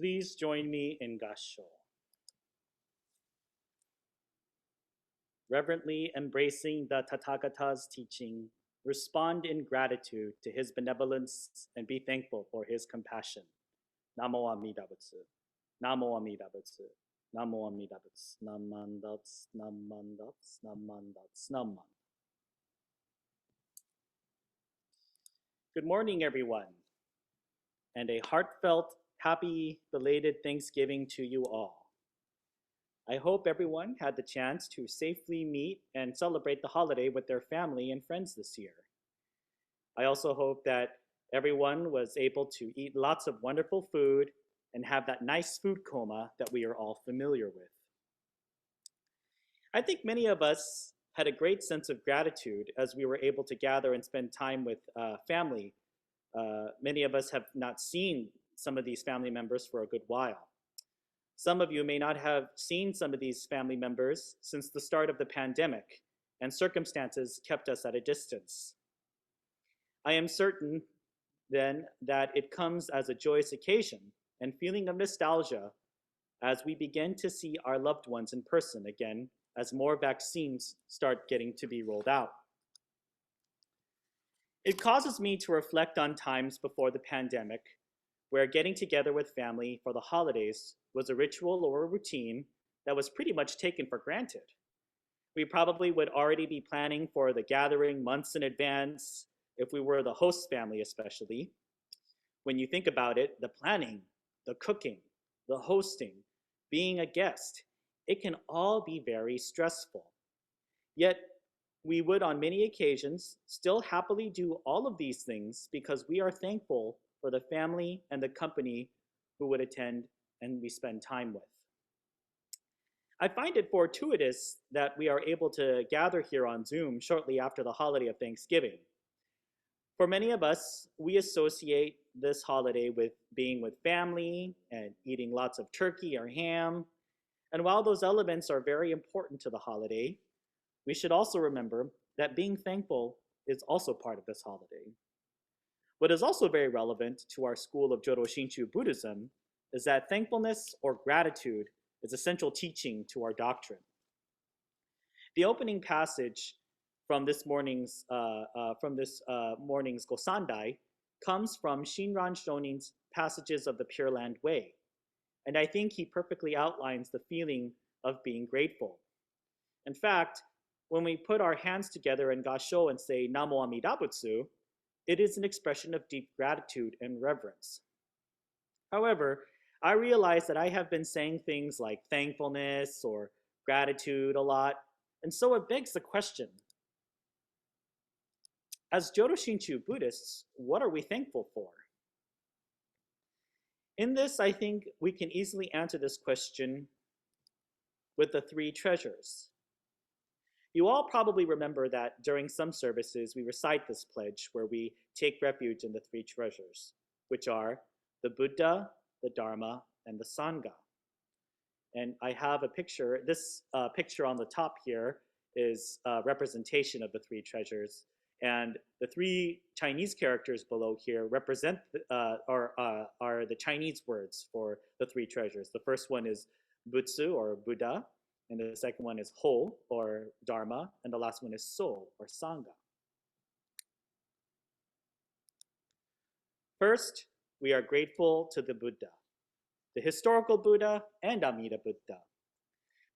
Please join me in Gassho. Reverently embracing the Tathagata's teaching, respond in gratitude to his benevolence and be thankful for his compassion. Namo Amida Butsu. Namo Amida Butsu. Namo Amida Butsu. Namandats, namandats, namandats, naman. Good morning, everyone, and a heartfelt, happy, belated Thanksgiving to you all. I hope everyone had the chance to safely meet and celebrate the holiday with their family and friends this year. I also hope that everyone was able to eat lots of wonderful food and have that nice food coma that we are all familiar with. I think many of us had a great sense of gratitude as we were able to gather and spend time with family. Many of us have not seen some of these family members for a good while. Some of you may not have seen some of these family members since the start of the pandemic, and circumstances kept us at a distance. I am certain then that it comes as a joyous occasion and feeling of nostalgia as we begin to see our loved ones in person again as more vaccines start getting to be rolled out. It causes me to reflect on times before the pandemic where getting together with family for the holidays was a ritual or a routine that was pretty much taken for granted. We probably would already be planning for the gathering months in advance, if we were the host family especially. When you think about it, the planning, the cooking, the hosting, being a guest, it can all be very stressful. Yet, we would on many occasions still happily do all of these things because we are thankful for the family and the company who would attend and we spend time with. I find it fortuitous that we are able to gather here on Zoom shortly after the holiday of Thanksgiving. For many of us, we associate this holiday with being with family and eating lots of turkey or ham. And while those elements are very important to the holiday, we should also remember that being thankful is also part of this holiday. What is also very relevant to our school of Jodo Shinshu Buddhism is that thankfulness or gratitude is a central teaching to our doctrine. The opening passage from this morning's Gosandai comes from Shinran Shonin's Passages of the Pure Land Way, and I think he perfectly outlines the feeling of being grateful. In fact, when we put our hands together in Gassho and say Namo Amida Butsu, it is an expression of deep gratitude and reverence. However, I realize that I have been saying things like thankfulness or gratitude a lot, and so it begs the question, as Jodo Shinshu Buddhists, what are we thankful for? In this, I think we can easily answer this question with the three treasures. You all probably remember that during some services we recite this pledge where we take refuge in the three treasures, which are the Buddha, the Dharma, and the Sangha. And I have a picture. This picture on the top here is a representation of the three treasures. And the three Chinese characters below here represent are the Chinese words for the three treasures. The first one is Butsu or Buddha, and the second one is Ho or Dharma, and the last one is So or Sangha. First, we are grateful to the Buddha, the historical Buddha and Amida Buddha.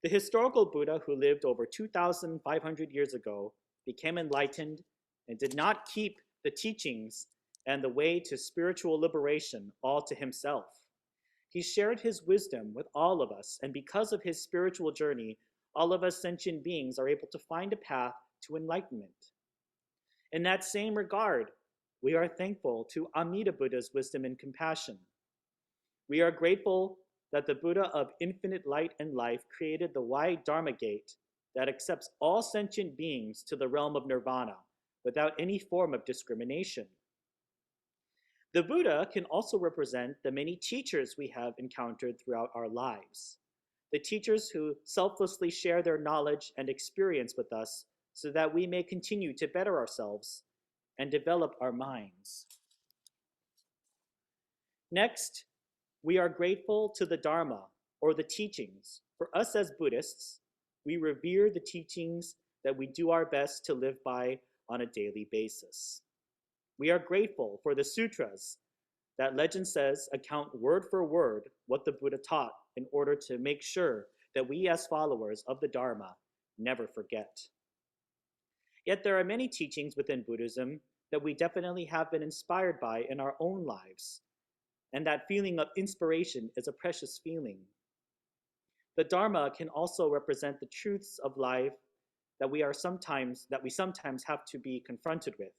The historical Buddha who lived over 2,500 years ago became enlightened and did not keep the teachings and the way to spiritual liberation all to himself. He shared his wisdom with all of us, and because of his spiritual journey, all of us sentient beings are able to find a path to enlightenment. In that same regard, we are thankful to Amida Buddha's wisdom and compassion. We are grateful that the Buddha of infinite light and life created the wide Dharma gate that accepts all sentient beings to the realm of nirvana without any form of discrimination. The Buddha can also represent the many teachers we have encountered throughout our lives, the teachers who selflessly share their knowledge and experience with us so that we may continue to better ourselves and develop our minds. Next, We are grateful to the Dharma, or the teachings. For us as Buddhists, we revere the teachings that we do our best to live by on a daily basis. We are grateful for the sutras that legend says account word for word what the Buddha taught in order to make sure that we as followers of the Dharma never forget. Yet there are many teachings within Buddhism that we definitely have been inspired by in our own lives, and that feeling of inspiration is a precious feeling. The Dharma can also represent the truths of life that we sometimes have to be confronted with,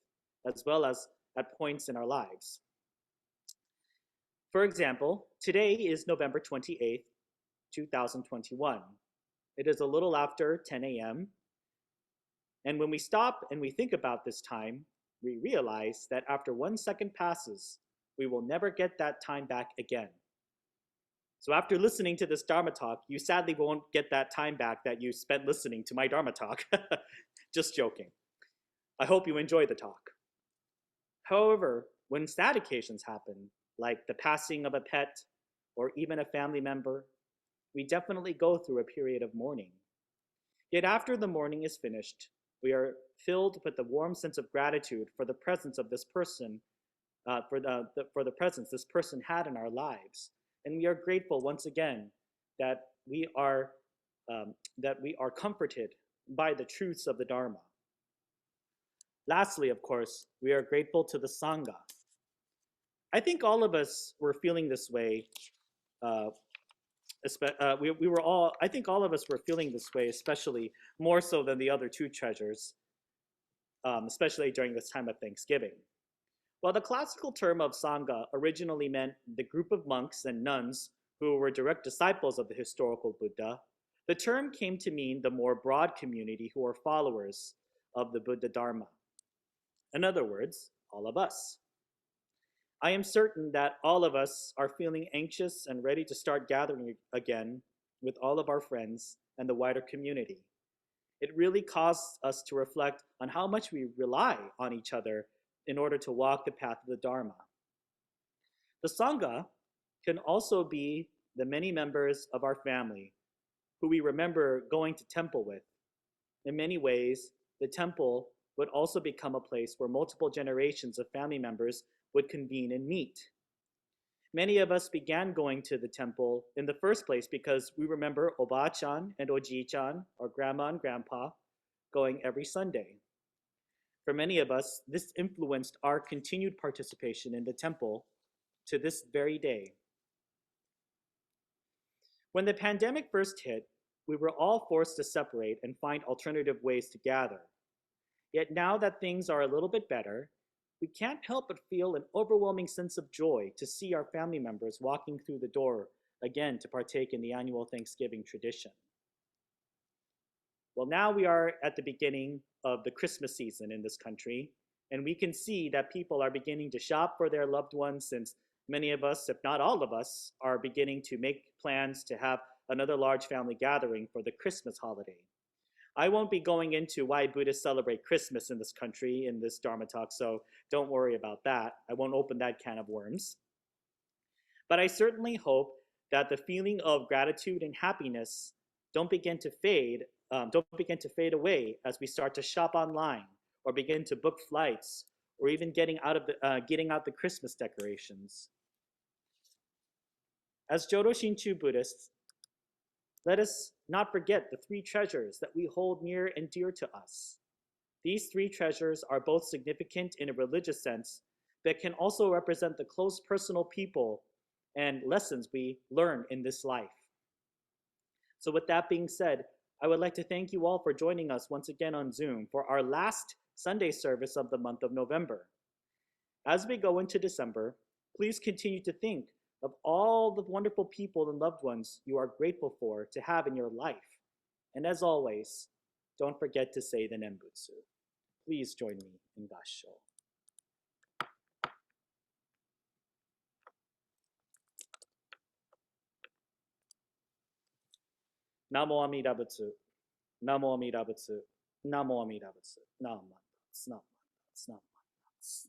as well as at points in our lives. For example, today is November 28th, 2021. It is a little after 10 a.m. And when we stop and we think about this time, we realize that after 1 second passes, we will never get that time back again. So after listening to this Dharma talk, you sadly won't get that time back that you spent listening to my Dharma talk. Just joking. I hope you enjoy the talk. However, when sad occasions happen, like the passing of a pet or even a family member, we definitely go through a period of mourning. Yet after the mourning is finished, we are filled with a warm sense of gratitude for the presence of this person, for the presence this person had in our lives, and we are grateful once again that we are comforted by the truths of the Dharma. Lastly, of course, we are grateful to the Sangha. I think all of us were feeling this way. I think all of us were feeling this way, especially more so than the other two treasures, especially during this time of Thanksgiving. While the classical term of Sangha originally meant the group of monks and nuns who were direct disciples of the historical Buddha, the term came to mean the more broad community who are followers of the Buddha Dharma. In other words, all of us. I am certain that all of us are feeling anxious and ready to start gathering again with all of our friends and the wider community. It really caused us to reflect on how much we rely on each other in order to walk the path of the Dharma. The Sangha can also be the many members of our family who we remember going to temple with. In many ways, the temple would also become a place where multiple generations of family members would convene and meet. Many of us began going to the temple in the first place because we remember Oba-chan and Oji-chan, our grandma and grandpa, going every Sunday. For many of us, this influenced our continued participation in the temple to this very day. When the pandemic first hit, we were all forced to separate and find alternative ways to gather. Yet now that things are a little bit better, we can't help but feel an overwhelming sense of joy to see our family members walking through the door again to partake in the annual Thanksgiving tradition. Well, now we are at the beginning of the Christmas season in this country, and we can see that people are beginning to shop for their loved ones, since many of us, if not all of us, are beginning to make plans to have another large family gathering for the Christmas holiday. I won't be going into why Buddhists celebrate Christmas in this country in this Dharma talk, so don't worry about that. I won't open that can of worms. But I certainly hope that the feeling of gratitude and happiness don't begin to fade away as we start to shop online or begin to book flights or even getting out the Christmas decorations. As Jodo Shinshu Buddhists, let us not forget the three treasures that we hold near and dear to us. These three treasures are both significant in a religious sense, but can also represent the close personal people and lessons we learn in this life. So with that being said, I would like to thank you all for joining us once again on Zoom for our last Sunday service of the month of November. As we go into December, please continue to think of all the wonderful people and loved ones you are grateful for to have in your life. And as always, don't forget to say the Nembutsu. Please join me in Gassho. Namo Amida Butsu. Namo Amida Butsu. Namo Amida Butsu. Namo Amida Butsu.